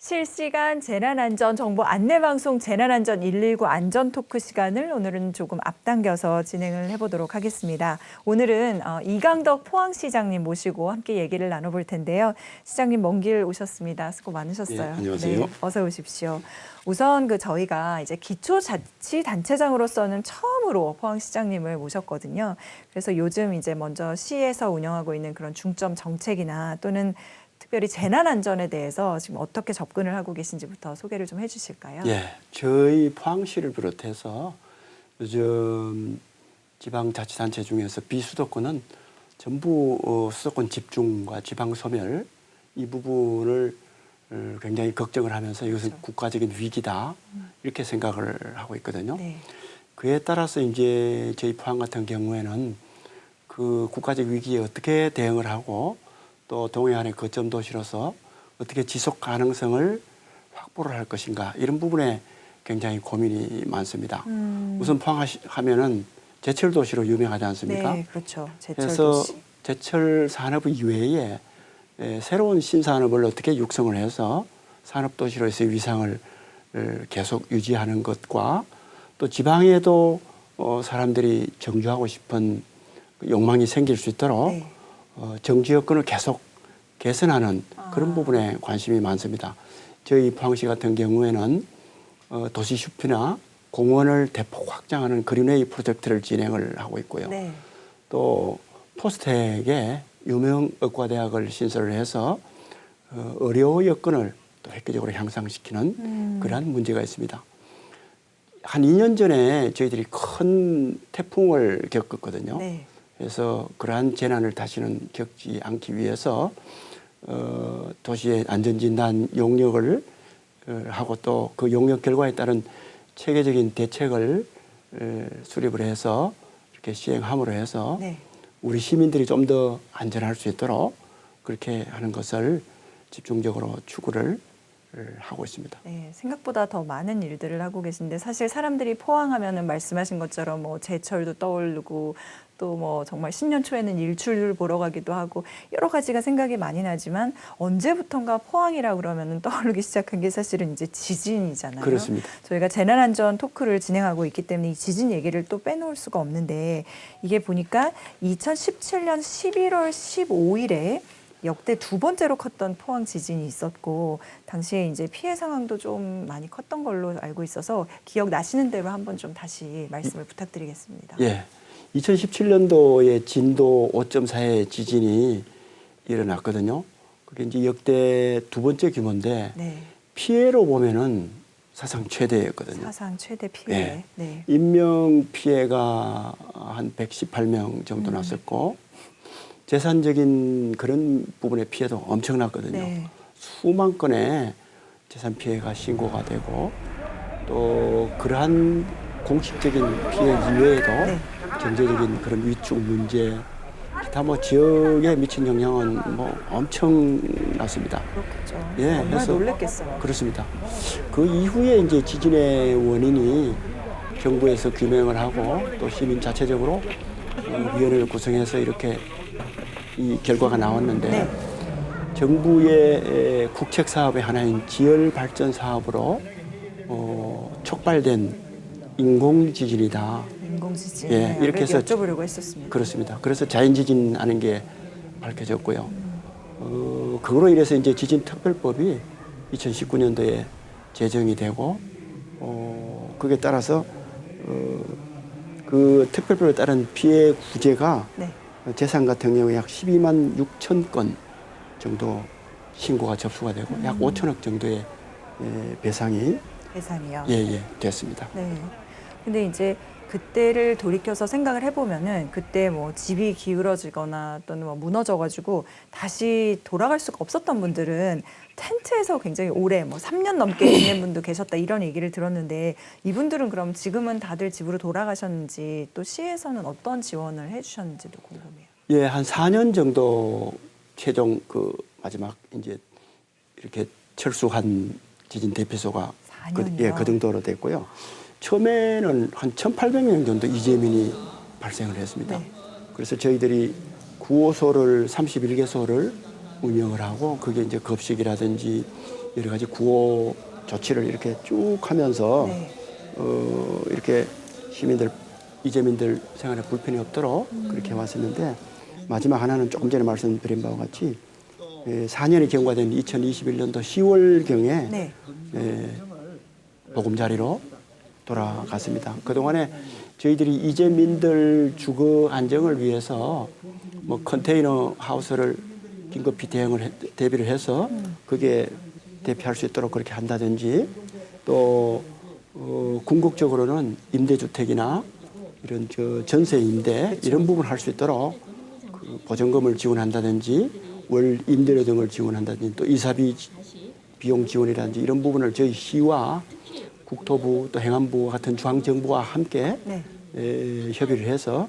실시간 재난안전 정보 안내방송 재난안전 119 안전토크 시간을 오늘은 조금 앞당겨서 진행을 해보도록 하겠습니다. 오늘은 이강덕 포항시장님 모시고 함께 얘기를 나눠볼 텐데요. 시장님 먼 길 오셨습니다. 수고 많으셨어요. 네, 안녕하세요. 네, 어서 오십시오. 우선 저희가 이제 기초자치단체장으로서는 처음으로 포항시장님을 모셨거든요. 그래서 요즘 이제 먼저 시에서 운영하고 있는 그런 중점 정책이나 또는 특별히 재난안전에 대해서 지금 어떻게 접근을 하고 계신지부터 소개를 좀 해주실까요? 예, 저희 포항시를 비롯해서 요즘 지방자치단체 중에서 비수도권은 전부 수도권 집중과 지방소멸 이 부분을 굉장히 걱정을 하면서 이것은 그렇죠. 국가적인 위기다 이렇게 생각을 하고 있거든요. 네. 그에 따라서 이제 저희 포항 같은 경우에는 그 국가적 위기에 어떻게 대응을 하고 또 동해안의 거점 도시로서 어떻게 지속 가능성을 확보를 할 것인가 이런 부분에 굉장히 고민이 많습니다. 우선 포항하면은 제철 도시로 유명하지 않습니까? 네, 그렇죠. 제철 그래서 도시. 제철 산업 이외에 새로운 신산업을 어떻게 육성을 해서 산업 도시로서의 위상을 계속 유지하는 것과 또 지방에도 사람들이 정주하고 싶은 욕망이 생길 수 있도록 네. 정치 여건을 계속 개선하는 그런 부분에 관심이 많습니다. 저희 포항시 같은 경우에는 도시 숲이나 공원을 대폭 확장하는 그린웨이 프로젝트를 진행을 하고 있고요. 네. 또 포스텍에 유명 의과대학을 신설을 해서 의료 여건을 또 획기적으로 향상시키는 그러한 문제가 있습니다. 한 2년 전에 저희들이 큰 태풍을 겪었거든요. 네. 그래서 그러한 재난을 다시는 겪지 않기 위해서 도시의 안전진단 용역을 하고 또 그 용역 결과에 따른 체계적인 대책을 수립을 해서 이렇게 시행함으로 해서 네. 우리 시민들이 좀 더 안전할 수 있도록 그렇게 하는 것을 집중적으로 추구를 하고 있습니다. 네, 생각보다 더 많은 일들을 하고 계신데 사실 사람들이 포항하면은 말씀하신 것처럼 뭐 제철도 떠오르고 또 뭐 정말 신년 초에는 일출을 보러 가기도 하고 여러 가지가 생각이 많이 나지만 언제부턴가 포항이라 그러면은 떠오르기 시작한 게 사실은 이제 지진이잖아요. 그렇습니다. 저희가 재난안전 토크를 진행하고 있기 때문에 이 지진 얘기를 또 빼놓을 수가 없는데 이게 보니까 2017년 11월 15일에 역대 두 번째로 컸던 포항 지진이 있었고 당시에 이제 피해 상황도 좀 많이 컸던 걸로 알고 있어서 기억나시는 대로 한번 좀 다시 말씀을 부탁드리겠습니다. 예. 2017년도에 진도 5.4의 지진이 일어났거든요. 그게 이제 역대 두 번째 규모인데 네. 피해로 보면은 사상 최대였거든요. 사상 최대 피해. 네. 네. 인명 피해가 한 118명 정도 났었고 재산적인 그런 부분의 피해도 엄청났거든요. 네. 수만 건의 재산 피해가 신고가 되고 또 그러한 공식적인 피해 이외에도 네. 경제적인 그런 위축 문제 기타 뭐 지역에 미친 영향은 뭐 엄청났습니다. 그렇겠죠. 예, 정말 그래서 놀랬겠어요. 그렇습니다. 그 이후에 이제 지진의 원인이 정부에서 규명을 하고 또 시민 자체적으로 위원회를 구성해서 이렇게 이 결과가 나왔는데 네. 정부의 국책 사업의 하나인 지열 발전 사업으로 촉발된 인공 지진이다. 인공지진. 예, 이렇게 해서 여쭤보려고 했었습니다. 그렇습니다. 그래서 자연 지진 하는 게 밝혀졌고요. 그로 인해서 이제 지진 특별법이 2019년도에 제정이 되고 그에 따라서 그 특별법에 따른 피해 구제가 네. 재산 같은 경우에 약 12만 6천 건 정도 신고가 접수가 되고 약 5천억 정도의 배상이 예산이요. 됐습니다. 네. 근데 이제 그때를 돌이켜서 생각을 해보면은 그때 뭐 집이 기울어지거나 또는 뭐 무너져가지고 다시 돌아갈 수가 없었던 분들은 텐트에서 굉장히 오래 뭐 3년 넘게 지낸 분도 계셨다 이런 얘기를 들었는데 이분들은 그럼 지금은 다들 집으로 돌아가셨는지 또 시에서는 어떤 지원을 해주셨는지도 궁금해요. 예, 한 4년 정도 최종 그 마지막 이제 이렇게 철수한 지진 대피소가 4년이요? 그 정도로 됐고요. 처음에는 한 1,800명 정도 이재민이 발생을 했습니다. 네. 그래서 저희들이 구호소를 31개소를 운영을 하고 그게 이제 급식이라든지 여러 가지 구호 조치를 이렇게 쭉 하면서 네. 이렇게 시민들, 이재민들 생활에 불편이 없도록 그렇게 해왔었는데 마지막 하나는 조금 전에 말씀드린 바와 같이 4년이 경과된 2021년도 10월경에 네. 보금자리로 돌아갔습니다. 그동안에 저희들이 이재민들 주거 안정을 위해서 뭐 컨테이너 하우스를 긴급히 대비를 해서 그게 대피할 수 있도록 그렇게 한다든지 또 궁극적으로는 임대주택이나 이런 전세 임대 그렇죠. 이런 부분을 할 수 있도록 그 보전금을 지원한다든지 월 임대료 등을 지원한다든지 또 이사비 비용 지원이라든지 이런 부분을 저희 시와 국토부 또 행안부 같은 중앙정부와 함께 네. 협의를 해서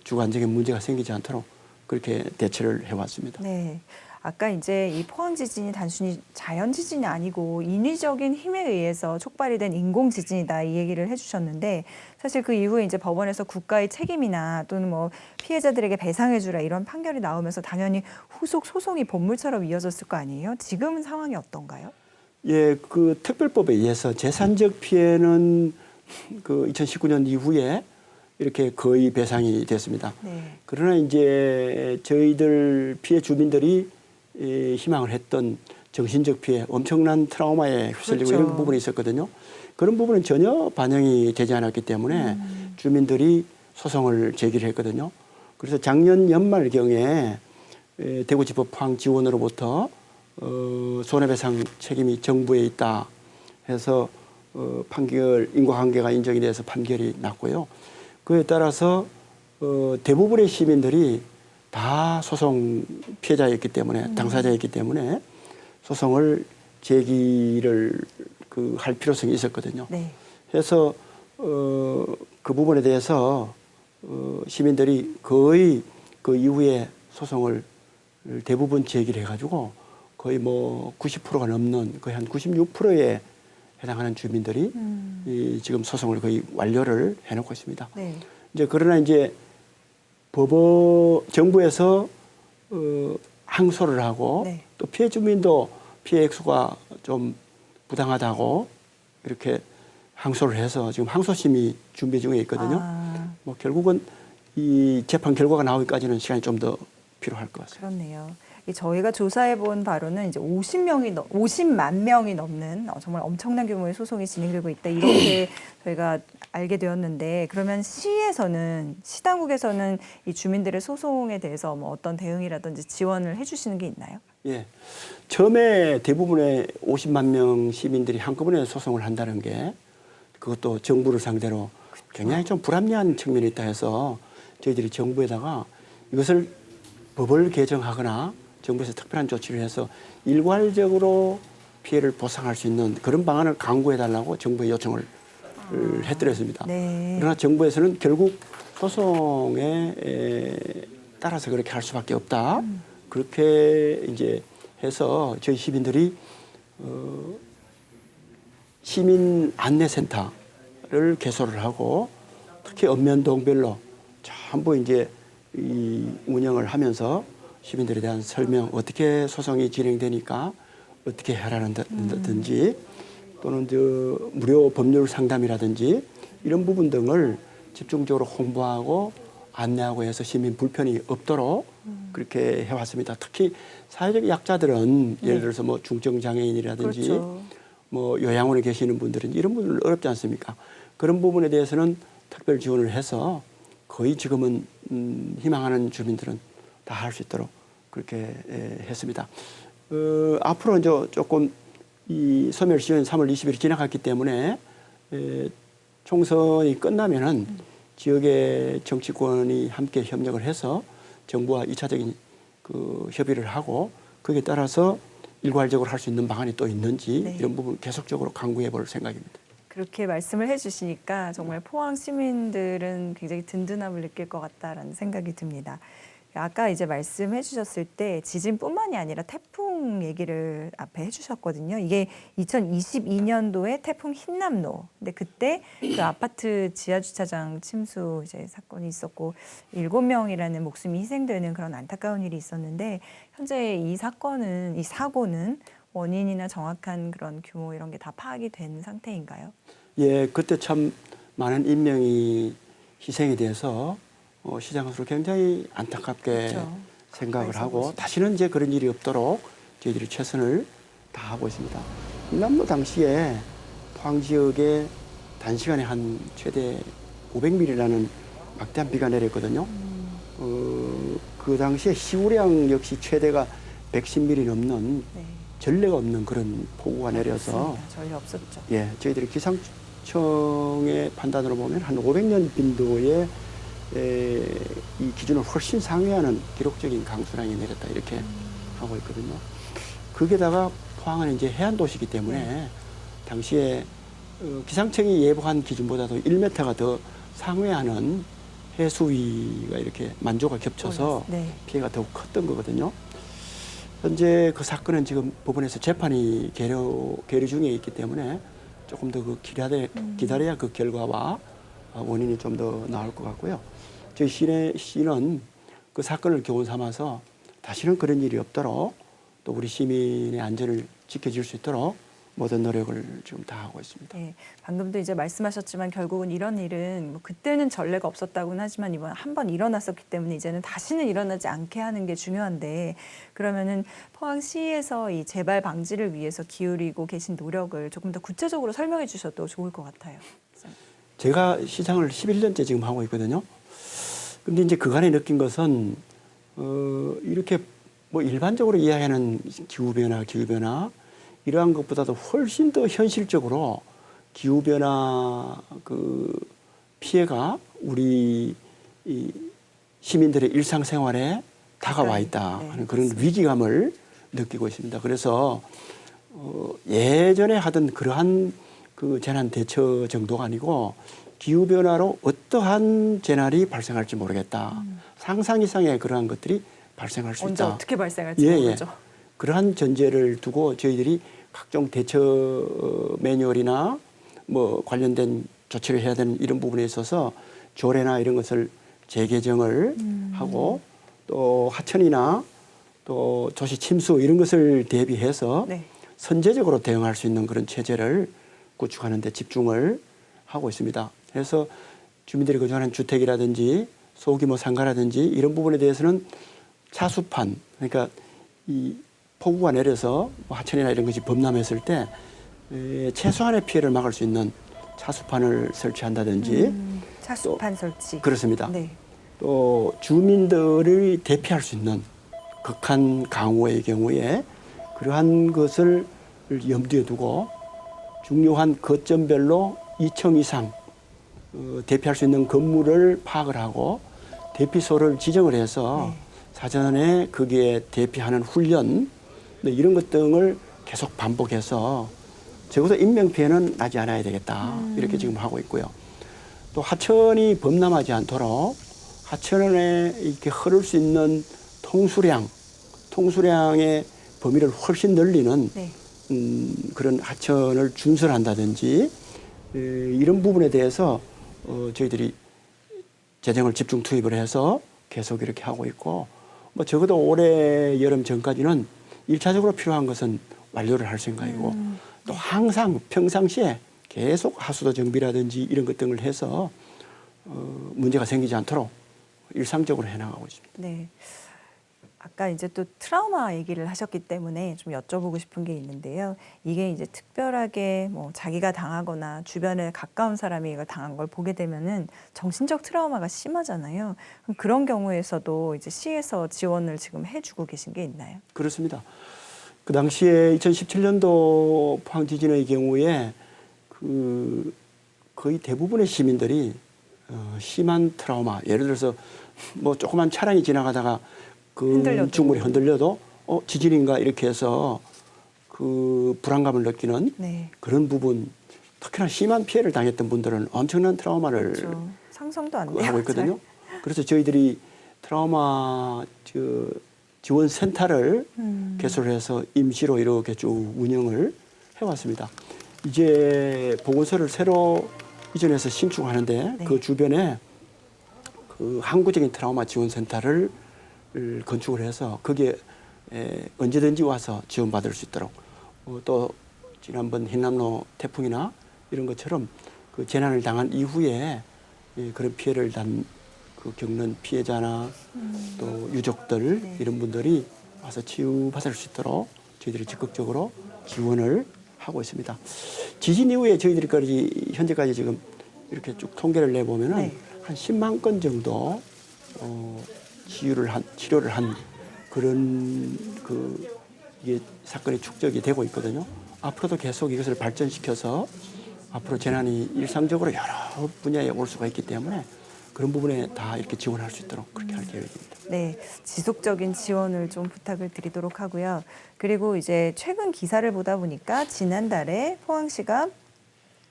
주거 안정에 문제가 생기지 않도록 그렇게 대처를 해왔습니다. 네. 아까 이제 이 포항 지진이 단순히 자연 지진이 아니고 인위적인 힘에 의해서 촉발이 된 인공 지진이다 이 얘기를 해주셨는데 사실 그 이후에 이제 법원에서 국가의 책임이나 또는 뭐 피해자들에게 배상해주라 이런 판결이 나오면서 당연히 후속 소송이 본물처럼 이어졌을 거 아니에요? 지금 상황이 어떤가요? 예, 그 특별법에 의해서 재산적 피해는 그 2019년 이후에 이렇게 거의 배상이 됐습니다. 네. 그러나 이제 저희들 피해 주민들이 희망을 했던 정신적 피해, 엄청난 트라우마에 휩쓸리고 그렇죠. 이런 부분이 있었거든요. 그런 부분은 전혀 반영이 되지 않았기 때문에 주민들이 소송을 제기를 했거든요. 그래서 작년 연말경에 대구지법 포항 지원으로부터 손해배상 책임이 정부에 있다 해서 판결 인과관계가 인정이 돼서 판결이 났고요. 그에 따라서 대부분의 시민들이 다 소송 피해자였기 때문에 당사자였기 때문에 소송을 제기를 할 필요성이 있었거든요. 네. 그래서 그 부분에 대해서 시민들이 거의 그 이후에 소송을 대부분 제기를 해가지고 거의 뭐 90%가 넘는 거의 한 96%에 해당하는 주민들이 지금 소송을 거의 완료를 해놓고 있습니다. 네. 이제 그러나 이제 정부에서 항소를 하고 네. 또 피해 주민도 피해 액수가 좀 부당하다고 이렇게 항소를 해서 지금 항소심의 준비 중에 있거든요. 아, 뭐 결국은 이 재판 결과가 나오기까지는 시간이 좀 더 필요할 것 같습니다. 그렇네요. 저희가 조사해 본 바로는 이제 50만 명이 넘는 정말 엄청난 규모의 소송이 진행되고 있다. 이렇게 저희가 알게 되었는데 그러면 시 당국에서는 이 주민들의 소송에 대해서 뭐 어떤 대응이라든지 지원을 해주시는 게 있나요? 예. 처음에 대부분의 50만 명 시민들이 한꺼번에 소송을 한다는 게 그것도 정부를 상대로 굉장히 좀 불합리한 측면이 있다 해서 저희들이 정부에다가 이것을 법을 개정하거나 정부에서 특별한 조치를 해서 일괄적으로 피해를 보상할 수 있는 그런 방안을 강구해달라고 정부에 요청을 해드렸습니다. 네. 그러나 정부에서는 결국 소송에 따라서 그렇게 할 수밖에 없다. 그렇게 이제 해서 저희 시민들이 시민 안내센터를 개소를 하고 특히 읍면동별로 전부 이제 이 운영을 하면서 시민들에 대한 설명, 어떻게 소송이 진행되니까 어떻게 하라는든지 또는 무료 법률 상담이라든지 이런 부분 등을 집중적으로 홍보하고 안내하고 해서 시민 불편이 없도록 그렇게 해왔습니다. 특히 사회적 약자들은 예를 들어서 뭐 중증 장애인이라든지 그렇죠. 뭐 요양원에 계시는 분들은 이런 분들 어렵지 않습니까? 그런 부분에 대해서는 특별 지원을 해서 거의 지금은 희망하는 주민들은 다 할 수 있도록 그렇게 했습니다. 앞으로 이제 조금 이 소멸시효는 3월 20일이 지나갔기 때문에 총선이 끝나면은 지역의 정치권이 함께 협력을 해서 정부와 2차적인 그 협의를 하고 거기에 따라서 일괄적으로 할 수 있는 방안이 또 있는지 네. 이런 부분 계속적으로 강구해 볼 생각입니다. 그렇게 말씀을 해주시니까 정말 포항 시민들은 굉장히 든든함을 느낄 것 같다라는 생각이 듭니다. 아까 이제 말씀해 주셨을 때 지진뿐만이 아니라 태풍 얘기를 앞에 해주셨거든요. 이게 2022년도에 태풍 흰남노. 근데 그때 그 아파트 지하주차장 침수 이제 사건이 있었고 7명이라는 목숨이 희생되는 그런 안타까운 일이 있었는데 현재 이 사고는 원인이나 정확한 그런 규모 이런 게 다 파악이 된 상태인가요? 예, 그때 참 많은 인명이 희생이 돼서 시장으로 굉장히 안타깝게 그렇죠. 생각을 가까이서 하고 보시면. 다시는 이제 그런 일이 없도록 저희들이 최선을 다하고 있습니다. 남도 당시에 포항 지역에 단시간에 한 최대 500mm라는 막대한 비가 내렸거든요. 그 당시에 시우량 역시 최대가 110mm 넘는 네. 전례가 없는 그런 폭우가 내려서 맞습니다. 전혀 없었죠. 예, 저희들이 기상청의 판단으로 보면 한 500년 빈도의 이 기준을 훨씬 상회하는 기록적인 강수량이 내렸다 이렇게 하고 있거든요. 거기에다가 포항은 이제 해안 도시이기 때문에 당시에 기상청이 예보한 기준보다도 1m가 더 상회하는 해수위가 이렇게 만조가 겹쳐서 네. 피해가 더욱 컸던 거거든요. 현재 그 사건은 지금 법원에서 재판이 계류 중에 있기 때문에 조금 더 기다려야 그 결과와 원인이 좀 더 나올 것 같고요. 저희 시는 그 사건을 교훈 삼아서 다시는 그런 일이 없도록 또 우리 시민의 안전을 지켜줄 수 있도록 모든 노력을 지금 다하고 있습니다. 네, 방금도 이제 말씀하셨지만 결국은 이런 일은 뭐 그때는 전례가 없었다고는 하지만 이번 한 번 일어났었기 때문에 이제는 다시는 일어나지 않게 하는 게 중요한데 그러면은 포항시에서 이 재발 방지를 위해서 기울이고 계신 노력을 조금 더 구체적으로 설명해 주셔도 좋을 것 같아요. 제가 시장을 11년째 지금 하고 있거든요. 근데 이제 그간에 느낀 것은 이렇게 뭐 일반적으로 이해하는 기후변화 이러한 것보다도 훨씬 더 현실적으로 기후변화 그 피해가 우리 이 시민들의 일상생활에 다가와 있다 하는 그런 위기감을 느끼고 있습니다. 그래서 예전에 하던 그러한 그 재난 대처 정도가 아니고 기후변화로 어떠한 재난이 발생할지 모르겠다. 상상 이상의 그러한 것들이 발생할 수 언제 있다. 어떻게 발생할지 모르죠. 그러한 전제를 두고 저희들이 각종 대처 매뉴얼이나 뭐 관련된 조치를 해야 되는 이런 부분에 있어서 조례나 이런 것을 재개정을 하고 또 하천이나 또 도시 침수 이런 것을 대비해서 네. 선제적으로 대응할 수 있는 그런 체제를 구축하는 데 집중을 하고 있습니다. 그래서 주민들이 거주하는 주택이라든지 소규모 상가라든지 이런 부분에 대해서는 차수판, 그러니까 이 폭우가 내려서 하천이나 이런 것이 범람했을 때 최소한의 피해를 막을 수 있는 차수판을 설치한다든지 차수판 설치. 그렇습니다. 네. 또 주민들이 대피할 수 있는 극한 강우의 경우에 그러한 것을 염두에 두고 중요한 거점별로 2층 이상 대피할 수 있는 건물을 파악을 하고 대피소를 지정을 해서 사전에 거기에 대피하는 훈련 이런 것 등을 계속 반복해서 적어도 인명피해는 나지 않아야 되겠다 이렇게 지금 하고 있고요. 또 하천이 범람하지 않도록 하천에 이렇게 흐를 수 있는 통수량의 범위를 훨씬 늘리는 네. 그런 하천을 준설한다든지 이런 부분에 대해서 저희들이 재정을 집중 투입을 해서 계속 이렇게 하고 있고 뭐 적어도 올해 여름 전까지는 1차적으로 필요한 것은 완료를 할 생각이고 또 항상 평상시에 계속 하수도 정비라든지 이런 것 등을 해서 문제가 생기지 않도록 일상적으로 해나가고 있습니다. 네. 아까 이제 또 트라우마 얘기를 하셨기 때문에 좀 여쭤보고 싶은 게 있는데요. 이게 이제 특별하게 뭐 자기가 당하거나 주변에 가까운 사람이 이걸 당한 걸 보게 되면은 정신적 트라우마가 심하잖아요. 그럼 그런 경우에서도 이제 시에서 지원을 지금 해주고 계신 게 있나요? 그렇습니다. 그 당시에 2017년도 포항 지진의 경우에 그 거의 대부분의 시민들이 심한 트라우마, 예를 들어서 뭐 조그만 차량이 지나가다가 건축물이 흔들려도 지진인가 이렇게 해서 그 불안감을 느끼는 네. 그런 부분, 특히나 심한 피해를 당했던 분들은 엄청난 트라우마를 그렇죠. 상상도 안 돼요. 하고 있거든요. 그래서 저희들이 트라우마 지원 센터를 개설해서 임시로 이렇게 쭉 운영을 해왔습니다. 이제 보건소를 새로 이전해서 신축하는데 네. 그 주변에 그 항구적인 트라우마 지원 센터를 건축을 해서 거기에 언제든지 와서 지원받을 수 있도록 또 지난번 흰남노 태풍이나 이런 것처럼 그 재난을 당한 이후에 그런 피해를 겪는 피해자나 또 유족들 네. 이런 분들이 와서 치유받을 수 있도록 저희들이 적극적으로 지원을 하고 있습니다. 지진 이후에 저희들이 현재까지 지금 이렇게 쭉 통계를 내보면은 네. 한 10만 건 정도 치료를 한 그런 이게 사건이 축적이 되고 있거든요. 앞으로도 계속 이것을 발전시켜서 앞으로 재난이 일상적으로 여러 분야에 올 수가 있기 때문에 그런 부분에 다 이렇게 지원할 수 있도록 그렇게 할 계획입니다. 네, 지속적인 지원을 좀 부탁을 드리도록 하고요. 그리고 이제 최근 기사를 보다 보니까 지난달에 포항시가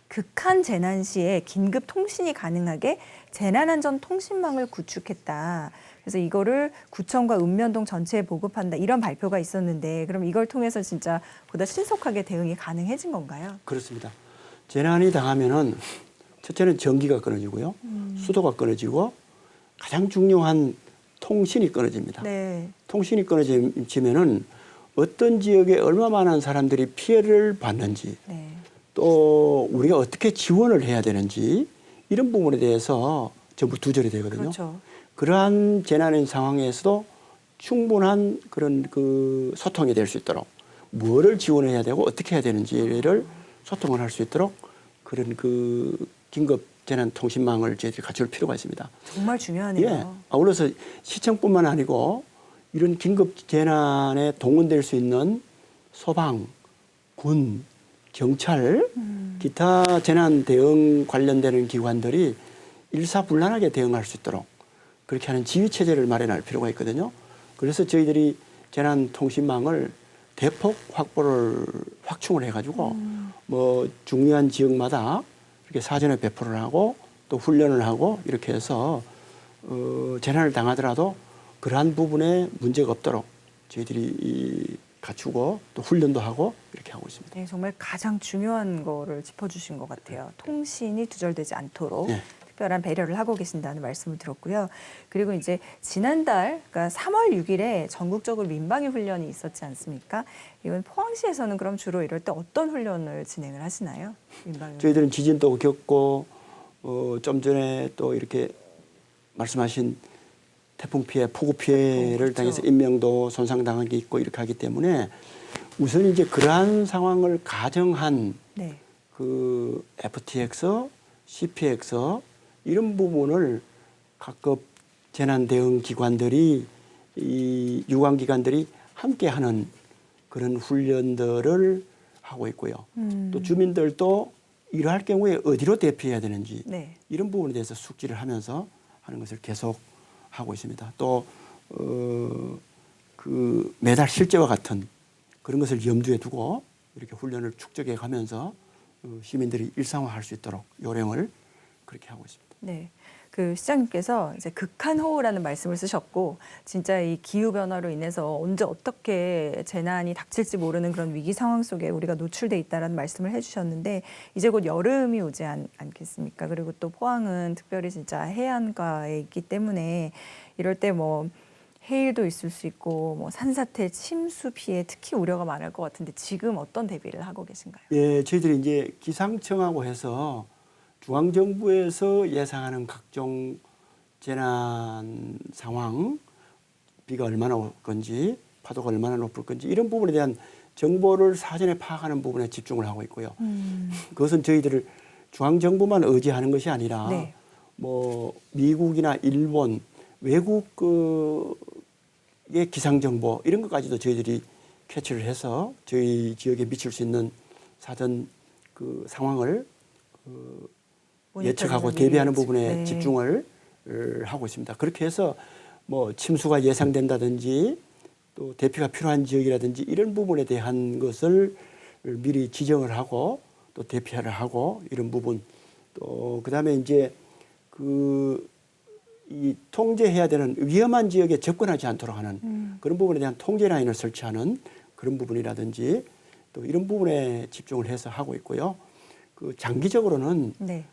극한 재난 시에 긴급 통신이 가능하게 재난안전 통신망을 구축했다. 그래서 이거를 구청과 읍면동 전체에 보급한다. 이런 발표가 있었는데 그럼 이걸 통해서 진짜 보다 신속하게 대응이 가능해진 건가요? 그렇습니다. 재난이 당하면은 첫째는 전기가 끊어지고요. 수도가 끊어지고 가장 중요한 통신이 끊어집니다. 네. 통신이 끊어지면은 어떤 지역에 얼마 많은 사람들이 피해를 받는지 네. 또 우리가 어떻게 지원을 해야 되는지 이런 부분에 대해서 전부 두절이 되거든요. 그렇죠. 그러한 재난의 상황에서도 충분한 그런 소통이 될 수 있도록 뭐를 지원해야 되고 어떻게 해야 되는지를 소통을 할 수 있도록 그런 긴급 재난 통신망을 저희들이 갖출 필요가 있습니다. 정말 중요하네요. 예. 아울러서 시청뿐만 아니고 이런 긴급 재난에 동원될 수 있는 소방, 군, 경찰, 기타 재난 대응 관련되는 기관들이 일사불란하게 대응할 수 있도록 그렇게 하는 지휘 체제를 마련할 필요가 있거든요. 그래서 저희들이 재난 통신망을 대폭 확충을 해가지고 뭐 중요한 지역마다 이렇게 사전에 배포를 하고 또 훈련을 하고 이렇게 해서 재난을 당하더라도 그러한 부분에 문제가 없도록 저희들이 갖추고 또 훈련도 하고 이렇게 하고 있습니다. 네, 정말 가장 중요한 거를 짚어주신 것 같아요. 통신이 두절되지 않도록 네. 특별한 배려를 하고 계신다는 말씀을 들었고요. 그리고 이제 지난달, 그러니까 3월 6일에 전국적으로 민방위 훈련이 있었지 않습니까? 이건 포항시에서는 그럼 주로 이럴 때 어떤 훈련을 진행을 하시나요? 민방위 저희들은 지진도 겪고 좀 전에 또 이렇게 말씀하신 태풍 피해, 폭우 피해를 그렇죠. 당해서 인명도 손상당한 게 있고 이렇게 하기 때문에 우선 이제 그러한 상황을 가정한 네. FTX, CPX 이런 부분을 각급 재난 대응 기관들이 이 유관기관들이 함께하는 그런 훈련들을 하고 있고요. 또 주민들도 이러할 경우에 어디로 대피해야 되는지 네. 이런 부분에 대해서 숙지를 하면서 하는 것을 계속 하고 있습니다. 또 매달 실제와 같은 그런 것을 염두에 두고 이렇게 훈련을 축적해 가면서 시민들이 일상화할 수 있도록 요령을 그렇게 하고 있습니다. 네. 그 시장님께서 이제 극한호우라는 말씀을 쓰셨고 진짜 이 기후 변화로 인해서 언제 어떻게 재난이 닥칠지 모르는 그런 위기 상황 속에 우리가 노출돼 있다라는 말씀을 해주셨는데 이제 곧 여름이 오지 않겠습니까? 그리고 또 포항은 특별히 진짜 해안가에 있기 때문에 이럴 때 뭐 해일도 있을 수 있고 뭐 산사태, 침수 피해 특히 우려가 많을 것 같은데 지금 어떤 대비를 하고 계신가요? 예, 저희들이 이제 기상청하고 해서 중앙정부에서 예상하는 각종 재난 상황, 비가 얼마나 올 건지, 파도가 얼마나 높을 건지 이런 부분에 대한 정보를 사전에 파악하는 부분에 집중을 하고 있고요. 그것은 저희들을 중앙정부만 의지하는 것이 아니라 네. 뭐 미국이나 일본, 외국의 기상정보 이런 것까지도 저희들이 캐치를 해서 저희 지역에 미칠 수 있는 사전 상황을 예측하고 대비하는 부분에 네. 집중을 하고 있습니다. 그렇게 해서 뭐 침수가 예상된다든지 또 대피가 필요한 지역이라든지 이런 부분에 대한 것을 미리 지정을 하고 또 대피를 하고 이런 부분 또 그다음에 이제 이 통제해야 되는 위험한 지역에 접근하지 않도록 하는 그런 부분에 대한 통제 라인을 설치하는 그런 부분이라든지 또 이런 부분에 집중을 해서 하고 있고요. 장기적으로는 네.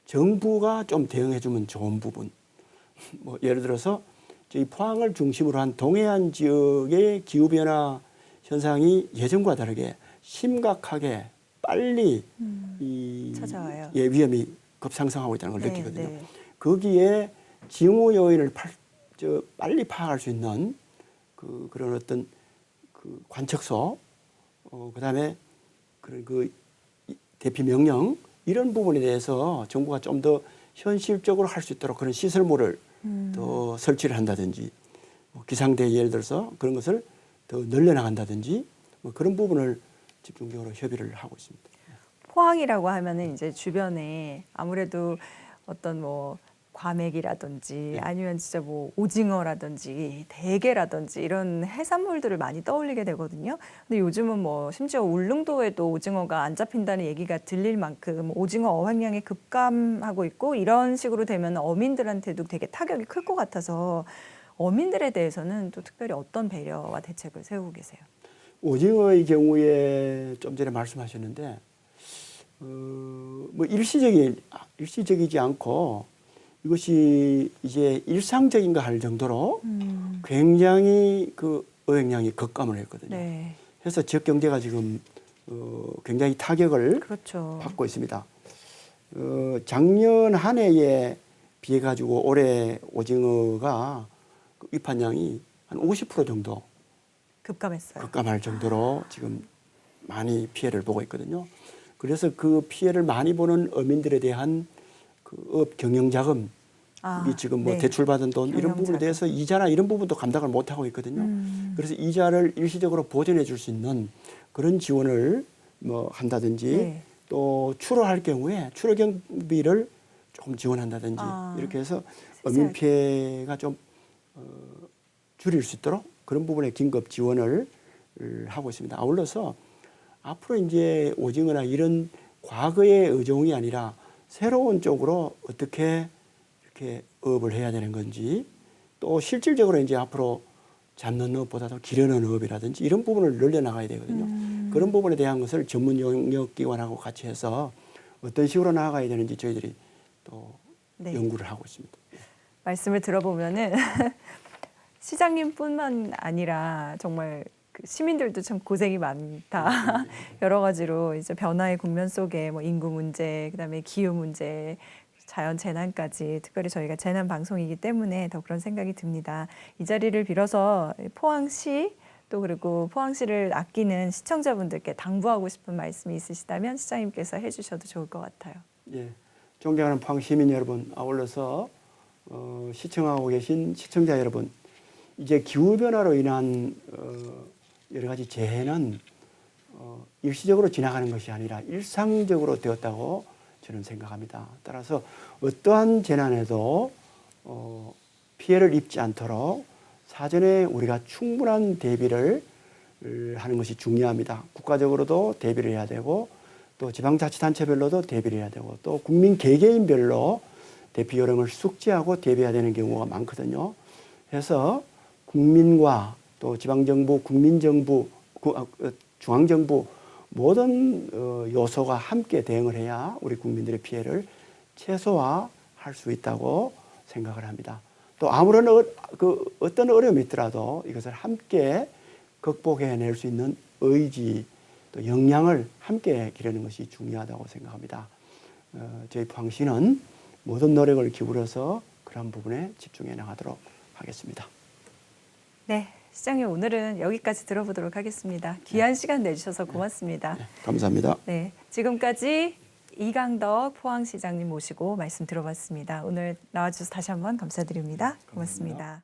정부가 좀 대응해주면 좋은 부분. 뭐 예를 들어서 저희 포항을 중심으로 한 동해안 지역의 기후변화 현상이 예전과 다르게 심각하게 빨리 찾아와요. 예, 위험이 급상승하고 있다는 걸 네, 느끼거든요. 네. 거기에 징후 요인을 빨리 파악할 수 있는 그런 어떤 그 관측소, 그다음에 그 대피 명령 이런 부분에 대해서 정부가 좀 더 현실적으로 할 수 있도록 그런 시설물을 더 설치를 한다든지 기상대 예를 들어서 그런 것을 더 늘려나간다든지 뭐 그런 부분을 집중적으로 협의를 하고 있습니다. 포항이라고 하면은 이제 주변에 아무래도 어떤 뭐 과메기라든지 아니면 진짜 뭐 오징어라든지 대게라든지 이런 해산물들을 많이 떠올리게 되거든요. 근데 요즘은 뭐 심지어 울릉도에도 오징어가 안 잡힌다는 얘기가 들릴 만큼 오징어 어획량이 급감하고 있고 이런 식으로 되면 어민들한테도 되게 타격이 클 것 같아서 어민들에 대해서는 또 특별히 어떤 배려와 대책을 세우고 계세요? 오징어의 경우에 좀 전에 말씀하셨는데 뭐 일시적이지 않고 이것이 이제 일상적인가 할 정도로 굉장히 그 어획량이 급감을 했거든요. 네, 그래서 지역 경제가 지금 굉장히 타격을 그렇죠. 받고 있습니다. 작년 한 해에 비해 가지고 올해 오징어가 그 입한량이 한 50% 정도 급감했어요. 급감할 정도로 지금 많이 피해를 보고 있거든요. 그래서 그 피해를 많이 보는 어민들에 대한 그 업 경영자금 이 지금 뭐 네. 대출받은 돈 이런 부분에 경영자금. 대해서 이자나 이런 부분도 감당을 못 하고 있거든요. 그래서 이자를 일시적으로 보전해 줄 수 있는 그런 지원을 뭐 한다든지 네. 또 출하할 경우에 출하 경비를 조금 지원한다든지 이렇게 해서 어민 세세하게. 피해가 좀 줄일 수 있도록 그런 부분에 긴급 지원을 하고 있습니다. 아울러서 앞으로 이제 오징어나 이런 과거의 어종이 아니라 새로운 쪽으로 어떻게 이렇게 어업을 해야 되는 건지 또 실질적으로 이제 앞으로 잡는 어업보다도 기르는 어업이라든지 이런 부분을 늘려나가야 되거든요. 그런 부분에 대한 것을 전문 영역 기관하고 같이 해서 어떤 식으로 나아가야 되는지 저희들이 또 네. 연구를 하고 있습니다. 말씀을 들어보면은 시장님뿐만 아니라 정말 그 시민들도 참 고생이 많다. 여러 가지로 이제 변화의 국면 속에 뭐 인구 문제, 그다음에 기후 문제, 자연 재난까지 특별히 저희가 재난 방송이기 때문에 더 그런 생각이 듭니다. 이 자리를 빌어서 포항시 또 그리고 포항시를 아끼는 시청자분들께 당부하고 싶은 말씀이 있으시다면 시장님께서 해주셔도 좋을 것 같아요. 예, 존경하는 포항 시민 여러분, 아울러서 시청하고 계신 시청자 여러분, 이제 기후 변화로 인한 여러 가지 재해는 일시적으로 지나가는 것이 아니라 일상적으로 되었다고 저는 생각합니다. 따라서 어떠한 재난에도 피해를 입지 않도록 사전에 우리가 충분한 대비를 하는 것이 중요합니다. 국가적으로도 대비를 해야 되고 또 지방자치단체별로도 대비를 해야 되고 또 국민 개개인별로 대피 요령을 숙지하고 대비해야 되는 경우가 많거든요. 그래서 국민과 또 지방정부, 국민정부, 중앙정부 모든 요소가 함께 대응을 해야 우리 국민들의 피해를 최소화할 수 있다고 생각을 합니다. 또 아무런 어떤 어려움이 있더라도 이것을 함께 극복해낼 수 있는 의지, 또 역량을 함께 기르는 것이 중요하다고 생각합니다. 저희 포항시는 모든 노력을 기울여서 그런 부분에 집중해 나가도록 하겠습니다. 네, 시장님 오늘은 여기까지 들어보도록 하겠습니다. 귀한 시간 내주셔서 고맙습니다. 감사합니다. 네, 지금까지 이강덕 포항시장님 모시고 말씀 들어봤습니다. 오늘 나와주셔서 다시 한번 감사드립니다. 고맙습니다.